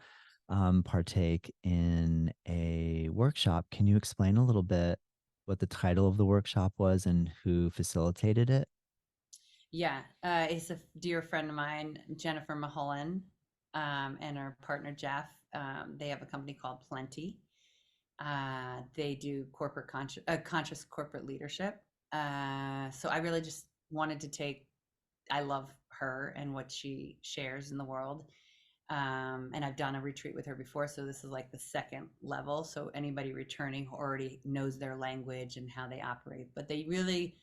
partake in a workshop. Can you explain a little bit what the title of the workshop was and who facilitated it? Yeah, it's a dear friend of mine, Jennifer Mulholland, and her partner Jeff. They have a company called Plenty. They do conscious corporate leadership. So I really just wanted to take. I love her and what she shares in the world. And I've done a retreat with her before, so this is like the second level. So anybody returning who already knows their language and how they operate, but they really,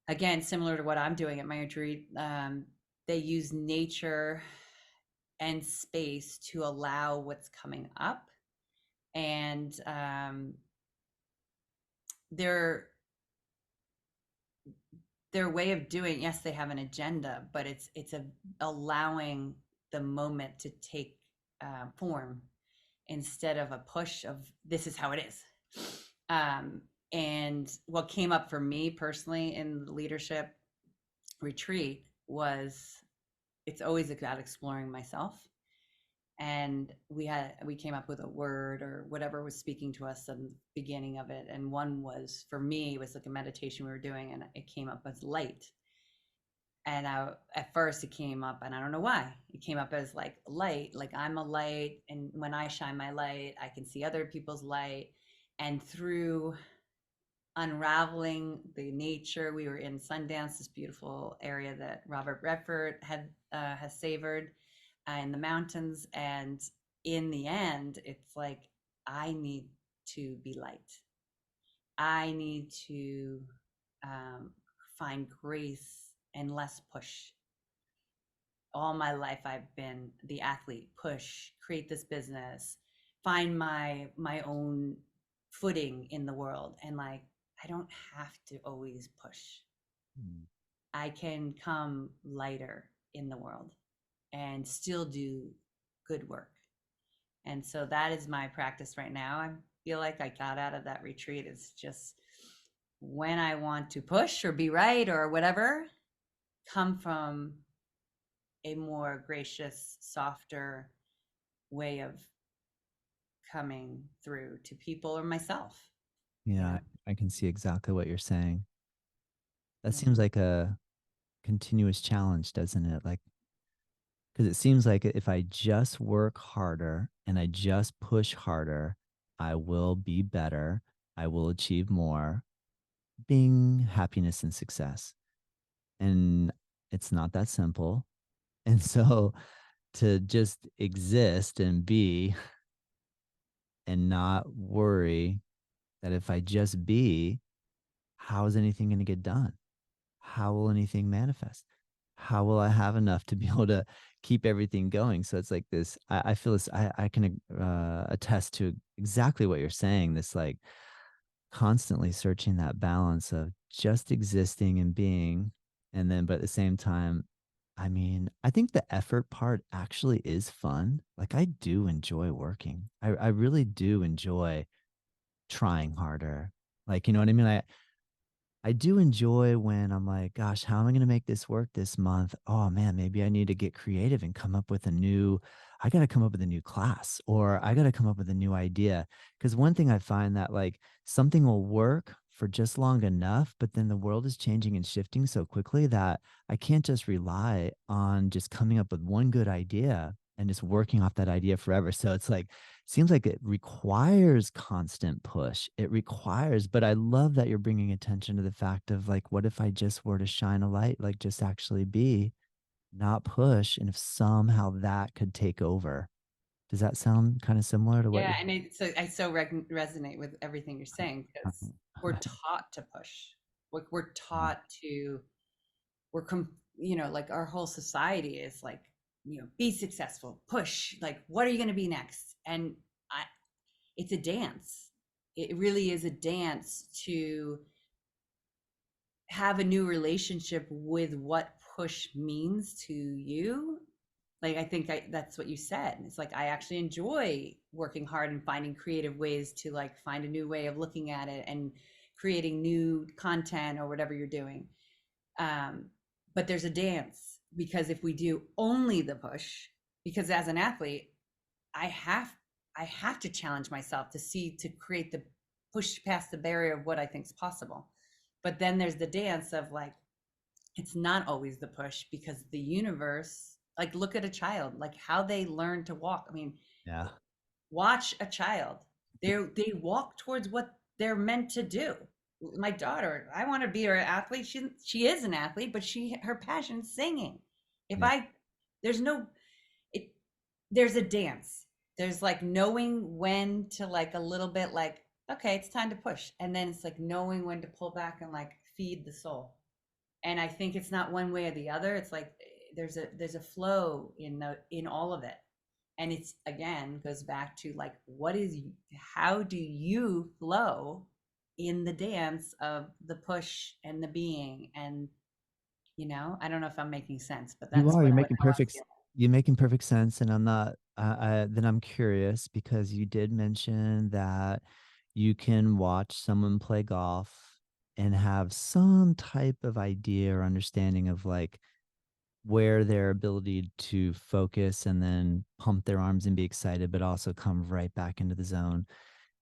again, similar to what I'm doing at my retreat, they use nature and space to allow what's coming up. And their their way of doing, yes, they have an agenda, but it's allowing the moment to take form instead of a push of this is how it is. Um, and what came up for me personally in the leadership retreat was it's always about exploring myself. And we came up with a word or whatever was speaking to us in the beginning of it. And one was, for me, it was like a meditation we were doing, and it came up as light. And at first it came up, and I don't know why it came up as like light, like I'm a light, and when I shine my light I can see other people's light. And through unraveling the nature, we were in Sundance, this beautiful area that Robert Redford has savored, in the mountains. And in the end it's like I need to be light. I need to um, find grace and less push. all my life I've been the athlete, push, create this business, find my own footing in the world. And like, I don't have to always push. Mm. I can come lighter in the world and still do good work. And so that is my practice right now. I feel like I got out of that retreat. It's just when I want to push or be right or whatever, come from a more gracious, softer way of coming through to people or myself, you Yeah, know? I can see exactly what you're saying. That Yeah. seems like a continuous challenge, doesn't it? Like, because it seems like if I just work harder and I just push harder, I will be better. I will achieve more, being happiness and success. And it's not that simple. And so to just exist and be and not worry that if I just be, how is anything going to get done? How will anything manifest? How will I have enough to be able to keep everything going? So it's like this. I feel this. I can attest to exactly what you're saying. This like constantly searching that balance of just existing and being, and then but at the same time, I mean, I think the effort part actually is fun. Like I do enjoy working. I really do enjoy trying harder. Like, you know what I mean? I do enjoy when I'm like, gosh, how am I going to make this work this month? Oh man, maybe I need to get creative and come up with I got to come up with a new class or I got to come up with a new idea. Because one thing I find that like something will work for just long enough, but then the world is changing and shifting so quickly that I can't just rely on just coming up with one good idea and just working off that idea forever. So it's like, seems like it requires constant push. It requires, but I love that you're bringing attention to the fact of like, what if I just were to shine a light, like just actually be, not push, and if somehow that could take over. Does that sound kind of similar to what Yeah, you're? and I so resonate with everything you're saying because we're taught to push. We're Yeah, taught to like our whole society is like, be successful, push. Like, what are you going to be next? And I, it's a dance. It really is a dance to have a new relationship with what push means to you. Like I think that's what you said. It's like I actually enjoy working hard and finding creative ways to like find a new way of looking at it and creating new content or whatever you're doing. Um, but there's a dance because if we do only the push, because as an athlete, I have I have to challenge myself to create the push past the barrier of what I think is possible. But then there's the dance of like it's not always the push because the universe, like look at a child, like how they learn to walk. I mean, yeah, watch a child. They walk towards what they're meant to do. My daughter, I want to be her athlete. She is an athlete, but her passion is singing. If yeah. I there's no it there's a dance. There's like knowing when to like a little bit like, okay, it's time to push. And then it's like knowing when to pull back and like feed the soul. And I think it's not one way or the other. It's like there's a flow in all of it. And it's again goes back to like how do you flow in the dance of the push and the being and I don't know if I'm making sense, but You that's are. what You're how making I'm perfect. feeling. You're making perfect sense, and I'm not. Then I'm curious because you did mention that you can watch someone play golf and have some type of idea or understanding of like where their ability to focus and then pump their arms and be excited, but also come right back into the zone.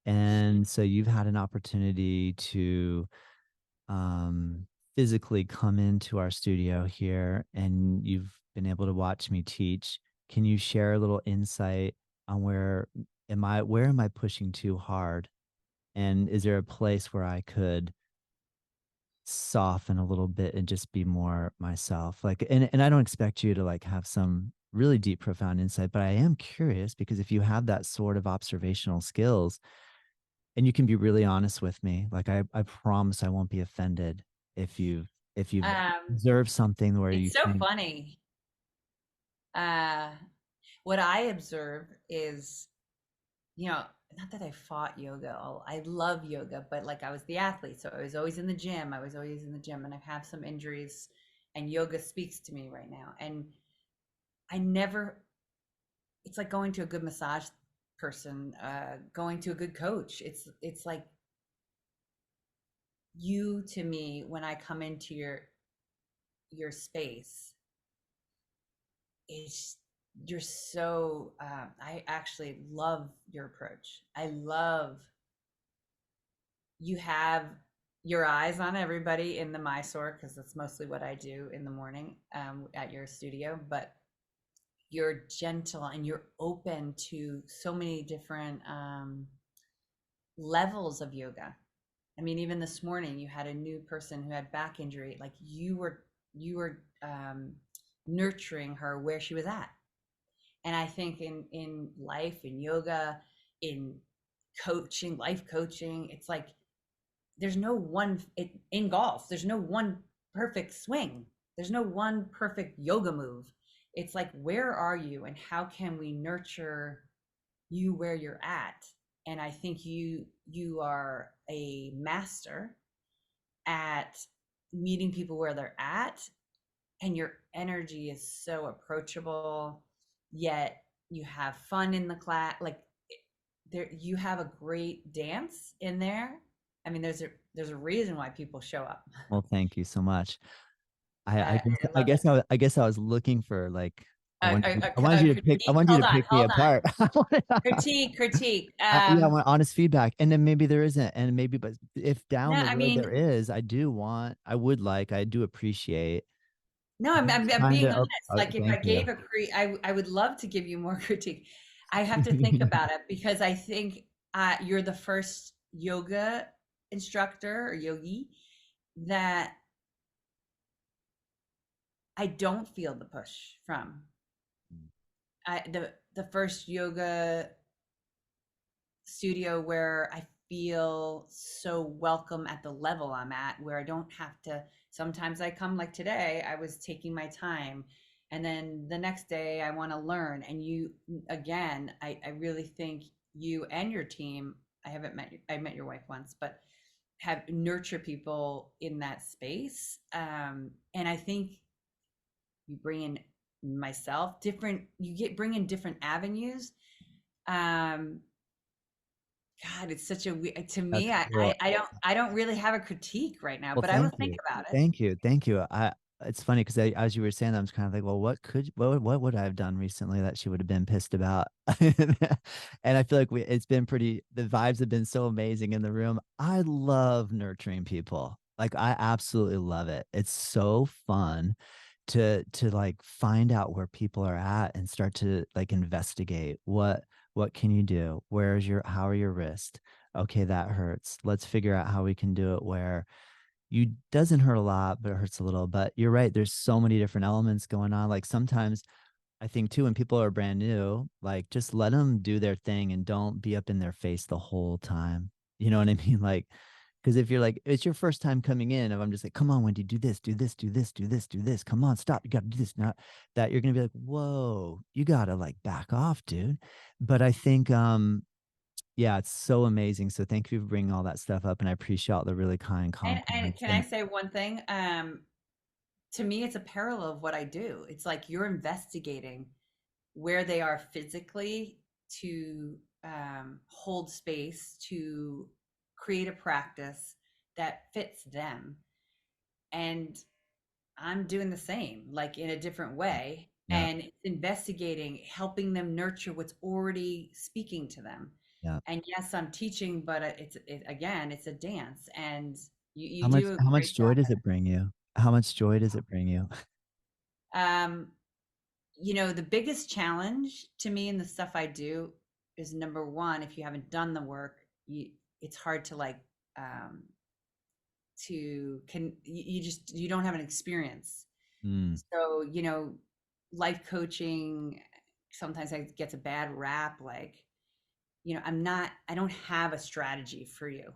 And so you've had an opportunity to um, physically come into our studio here and you've been able to watch me teach. Can you share a little insight on where am I pushing too hard? And is there a place where I could soften a little bit and just be more myself? Like, and I don't expect you to like have some really deep, profound insight, but I am curious because if you have that sort of observational skills, and you can be really honest with me. Like I promise I won't be offended if you've Um, observed something where you it's so think, funny. Uh, what I observe is, you know, not that I fought yoga. I love yoga, but like I was the athlete, so I was always in the gym. I was always in the gym, and I've had some injuries, and yoga speaks to me right now. And I never, it's like going to a good massage person, going to a good coach. It's like you to me when I come into your space. It's you're so. I actually love your approach. I love you have your eyes on everybody in the Mysore because that's mostly what I do in the morning at your studio. But you're gentle and you're open to so many different levels of yoga. I mean, even this morning you had a new person who had back injury. Like you were nurturing her where she was at. And I think in life, in yoga, in coaching, life coaching, it's like there's no one in golf. There's no one perfect swing. There's no one perfect yoga move. It's like where are you, and how can we nurture you where you're at? And I think you are a master at meeting people where they're at, and your energy is so approachable, yet you have fun in the class. Like there, you have a great dance in there. I mean, there's a reason why people show up. Well, thank you so much. I guess I love it. I guess I was looking for like I wanted A you to pick I critique. wanted you Hold to on, pick me hold on. apart. Critique. Yeah, I want honest feedback, and then maybe there isn't, and maybe but if No, down the I road there mean, is, I would like, I do appreciate. no, I'm just I'm trying being to. honest. Like if I Thank you. gave I would love to give you more critique. I have to think about it because I think you're the first yoga instructor or yogi that I don't feel the push from. The first yoga studio where I feel so welcome at the level I'm at, where I don't have to. Sometimes I come like today, I was taking my time. And then the next day, I want to learn. And you, again, I really think you and your team, I met your wife once, but have nurture people in that space. And I think you bring in myself, bring in different avenues. Um, God, it's such a to me. That's cool. I don't really have a critique right now, Well, but I will thank think you. about it. Thank you. Thank you. It's funny because as you were saying that, I was kind of like, well, what would I have done recently that she would have been pissed about? And I feel like it's been the vibes have been so amazing in the room. I love nurturing people. Like I absolutely love it. It's so fun to like find out where people are at and start to like investigate what can you do? How are your wrist? Okay, that hurts. Let's figure out how we can do it where you doesn't hurt a lot, but it hurts a little. But you're right. There's so many different elements going on. Like sometimes I think too, when people are brand new, like just let them do their thing and don't be up in their face the whole time. You know what I mean? Like, because if you're like, it's your first time coming in, if I'm just like, come on, Wendy, do this, do this, do this, do this, do this. Come on, stop. You got to do this. Not that you're going to be like, whoa, you got to like back off, dude. But I think, yeah, it's so amazing. So thank you for bringing all that stuff up. And I appreciate all the really kind And compliments. can I And say one thing? To me, it's a parallel of what I do. It's like you're investigating where they are physically to hold space to create a practice that fits them, and I'm doing the same, like in a different way. yeah, And it's investigating, helping them nurture what's already speaking to them. yeah. And yes, I'm teaching, but again, it's a dance, and you do a How great much joy does it bring you? How much joy does it bring you? job. The biggest challenge to me in the stuff I do is number one, if you haven't done the work, it's hard to like um, you don't have an experience. Mm, So, life coaching sometimes gets a bad rap. Like, I don't have a strategy for you.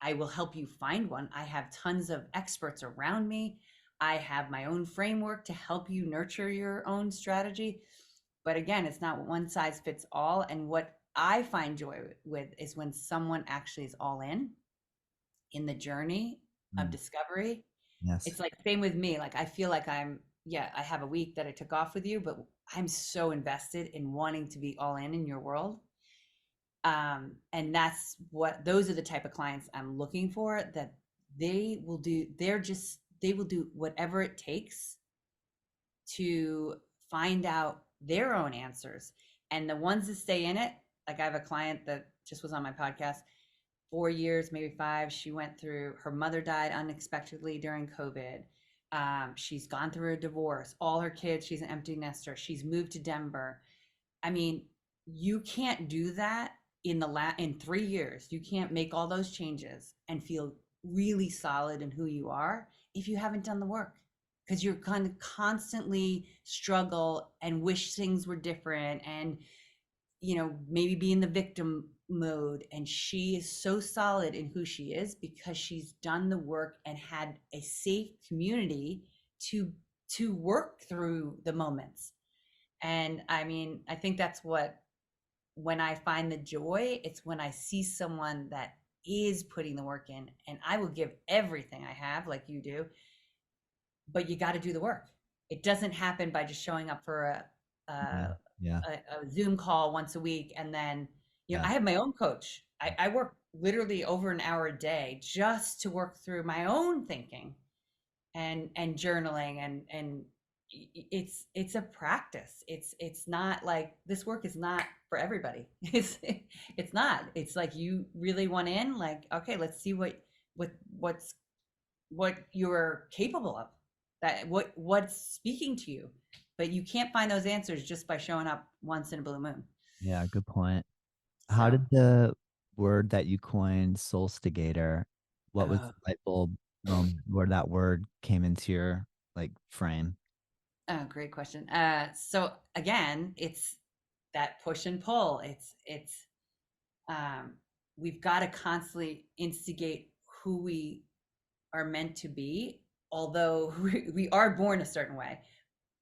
I will help you find one. I have tons of experts around me. I have my own framework to help you nurture your own strategy. But again, it's not one size fits all. And what I find joy with is when someone actually is all in the journey of Mm, discovery. yes. It's like same with me. Like I feel like yeah, I have a week that I took off with you, but I'm so invested in wanting to be all in your world. And that's what those are the type of clients I'm looking for, that they will do whatever it takes to find out their own answers. And the ones that stay in it, like I have a client that just was on my podcast, 4 years, maybe five. She went through, her mother died unexpectedly during COVID. She's gone through a divorce, all her kids, she's an empty nester. She's moved to Denver. I mean, you can't do that in 3 years. You can't make all those changes and feel really solid in who you are if you haven't done the work, because you're kind of constantly struggle and wish things were different, and maybe be in the victim mode. And she is so solid in who she is because she's done the work and had a safe community to work through the moments. And I mean, I think that's what, when I find the joy, it's when I see someone that is putting the work in, and I will give everything I have like you do, but you got to do the work. It doesn't happen by just showing up for Yeah. a, Yeah. a Zoom call once a week. And then, I Yeah. have my own coach. I work literally over an hour a day just to work through my own thinking and journaling, and it's a practice. It's not like, this work is not for everybody. It's not. It's like, you really want in, like, okay, let's see what what's what you're capable of, that what's speaking to you. But you can't find those answers just by showing up once in a blue moon. Yeah. Good point. How So, did the word that you coined, solstigator, what was oh, the light bulb moment where that word came into your like frame? oh, great question. So again, it's that push and pull. It's um, we've got to constantly instigate who we are meant to be, although we are born a certain way,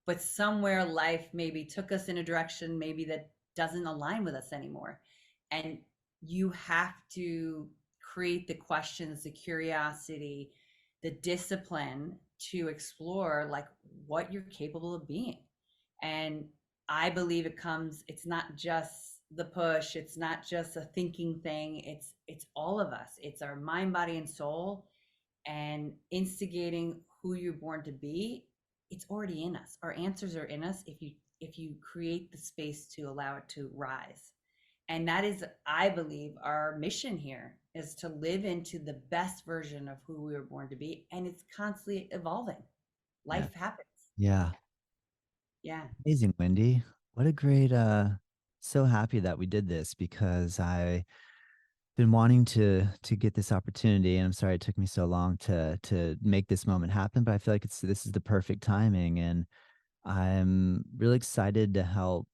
but somewhere life maybe took us in a direction maybe that doesn't align with us anymore. And you have to create the questions, the curiosity, the discipline to explore like what you're capable of being. And I believe it's not just the push, it's not just a thinking thing, it's all of us. It's our mind, body, and soul. And instigating who you're born to be, it's already in us. Our answers are in us if you create the space to allow it to rise. And that is, I believe, our mission here, is to live into the best version of who we were born to be. And it's constantly evolving. Yeah. Life happens. Yeah. Yeah. Amazing, Wendy. What a great so happy that we did this because I been wanting to get this opportunity, and I'm sorry it took me so long to make this moment happen, but I feel like this is the perfect timing, and I'm really excited to help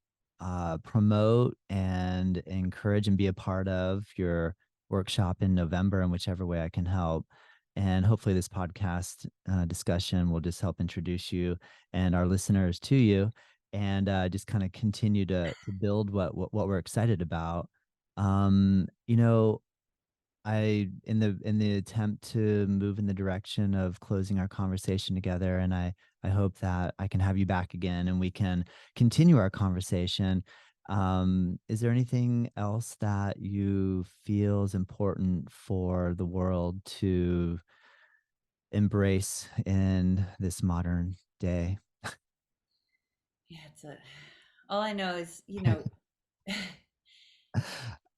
promote and encourage and be a part of your workshop in November in whichever way I can help. And hopefully, this podcast discussion will just help introduce you and our listeners to you, and just kind of continue to build what we're excited about. You know, I in the attempt to move in the direction of closing our conversation together, and I hope that I can have you back again and we can continue our conversation. Is there anything else that you feel is important for the world to embrace in this modern day? Yeah. All I know is,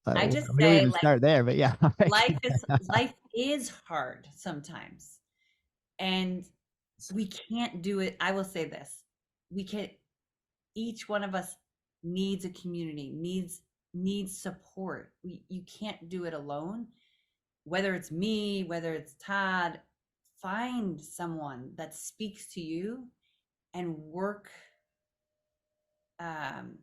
I just We don't say, even like, start there, but yeah. life is hard sometimes. And we can't do it. I will say this. We can Each one of us needs a community, needs support. You can't do it alone. Whether it's me, whether it's Todd, find someone that speaks to you and work um,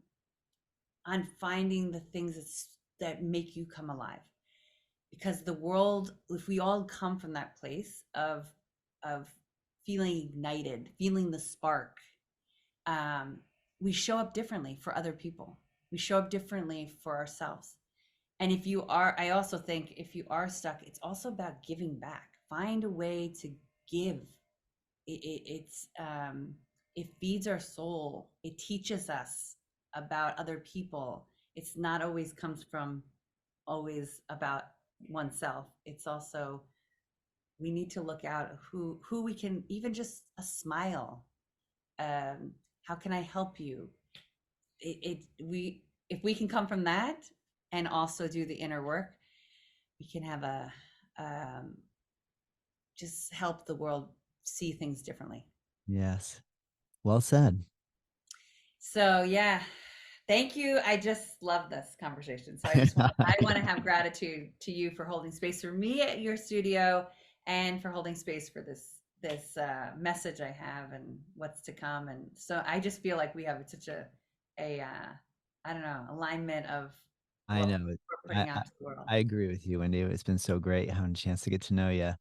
on finding the things that make you come alive. Because the world, if we all come from that place of feeling ignited, feeling the spark, um, we show up differently for other people. We show up differently for ourselves. And if you are, I also think if you are stuck, it's also about giving back. Find a way to give. It feeds our soul. It teaches us about other people. It's not always comes from always about oneself. It's also we need to look out who we can even just a smile. How can I help you? We if we can come from that and also do the inner work, we can have a um, just help the world see things differently. Yes. Well said. So yeah, thank you. I just love this conversation. So I want to have gratitude to you for holding space for me at your studio and for holding space for this message I have and what's to come. And so I just feel like we have such a I don't know, alignment of I what know it. we're I, putting I out to the world. I agree with you, Wendy. It's been so great having a chance to get to know you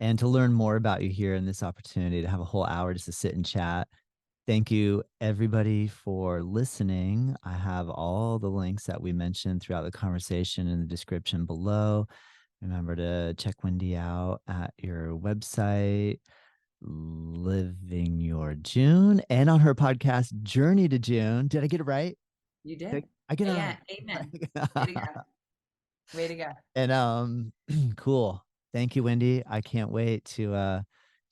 and to learn more about you here in this opportunity to have a whole hour just to sit and chat. Thank you, everybody, for listening. I have all the links that we mentioned throughout the conversation in the description below. Remember to check Wendy out at your website, Living Your June, and on her podcast, Journey to June. Did I get it right? You did. I get Yeah. Amen. Way to it. go. Way to go. And cool. Thank you, Wendy. I can't wait to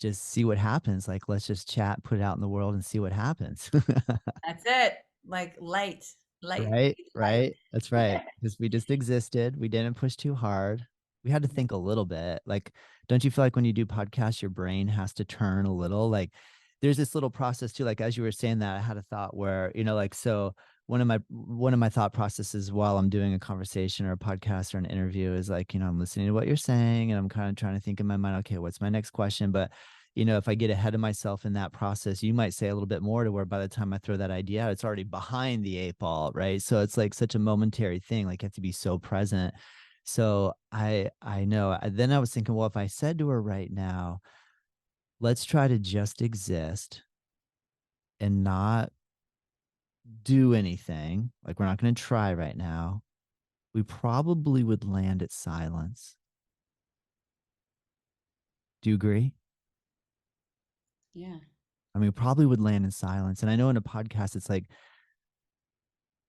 just see what happens. Like let's just chat, put it out in the world and see what happens. That's it. Like light, Right? be light. Right? That's right. Because we just existed. We didn't push too hard. We had to think a little bit. Like, don't you feel like when you do podcasts, your brain has to turn a little? Like, there's this little process too. Like, as you were saying that, I had a thought where, like, so one of my thought processes while I'm doing a conversation or a podcast or an interview is like, I'm listening to what you're saying and I'm kind of trying to think in my mind, okay, what's my next question? But if I get ahead of myself in that process, you might say a little bit more to where by the time I throw that idea out, it's already behind the eight ball, right? So it's like such a momentary thing. Like you have to be so present. So I know. Then I was thinking, well, if I said to her right now, let's try to just exist and not do anything, like we're not going to try right now, we probably would land at silence. Do you agree? Yeah. I mean, we probably would land in silence. And I know in a podcast, it's like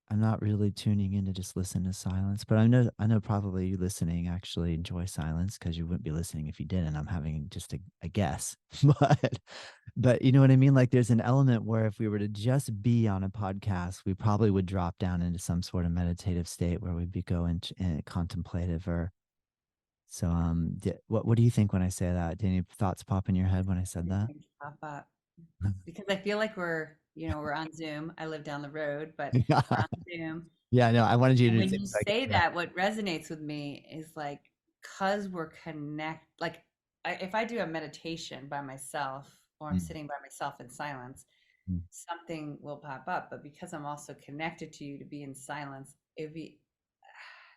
I'm not really tuning in to just listen to silence, but I know probably you listening actually enjoy silence because you wouldn't be listening if you didn't. I'm having just a guess, but you know what I mean? Like there's an element where if we were to just be on a podcast, we probably would drop down into some sort of meditative state where we'd be going contemplative or so. What do you think when I say that? Did any thoughts pop in your head when I said that? Things pop up because I feel like we're on Zoom. I live down the road, but we're Yeah, on Zoom. yeah, no, I wanted you And to when say you so I could say share. that, what resonates with me is like, cause we're like if I do a meditation by myself or I'm Mm, sitting by myself in silence, mm, something will pop up. But because I'm also connected to you to be in silence,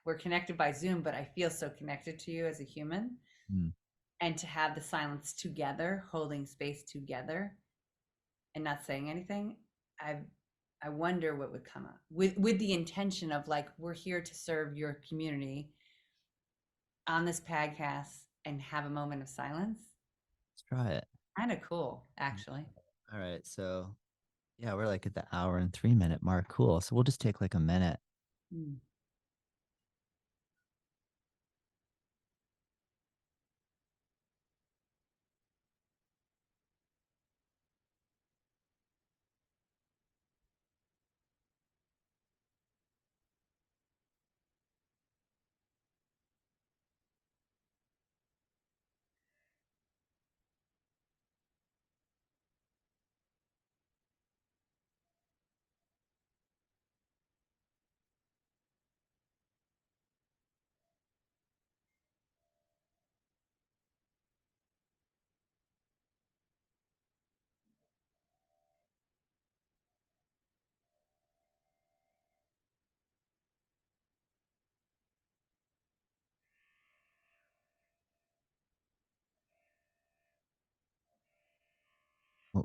we're connected by Zoom, but I feel so connected to you as a human. mm. And to have the silence together, holding space together and not saying anything, I I wonder what would come up with the intention of like we're here to serve your community on this podcast and have a moment of silence. Let's try it. Kind of cool, actually. All right. So, yeah, we're like at the hour and 3 minute mark. Cool. So we'll just take like a minute. Hmm.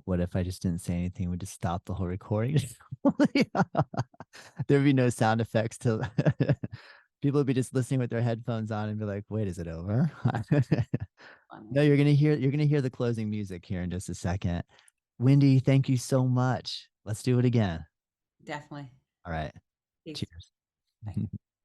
what if I just didn't say anything? Would just stop the whole recording? There'd be no sound effects till people would be just listening with their headphones on and be like, wait, is it over? No, Funny. you're gonna hear the closing music here in just a second. Wendy, thank you so much. Let's do it again. Definitely. All right. Peace. Cheers.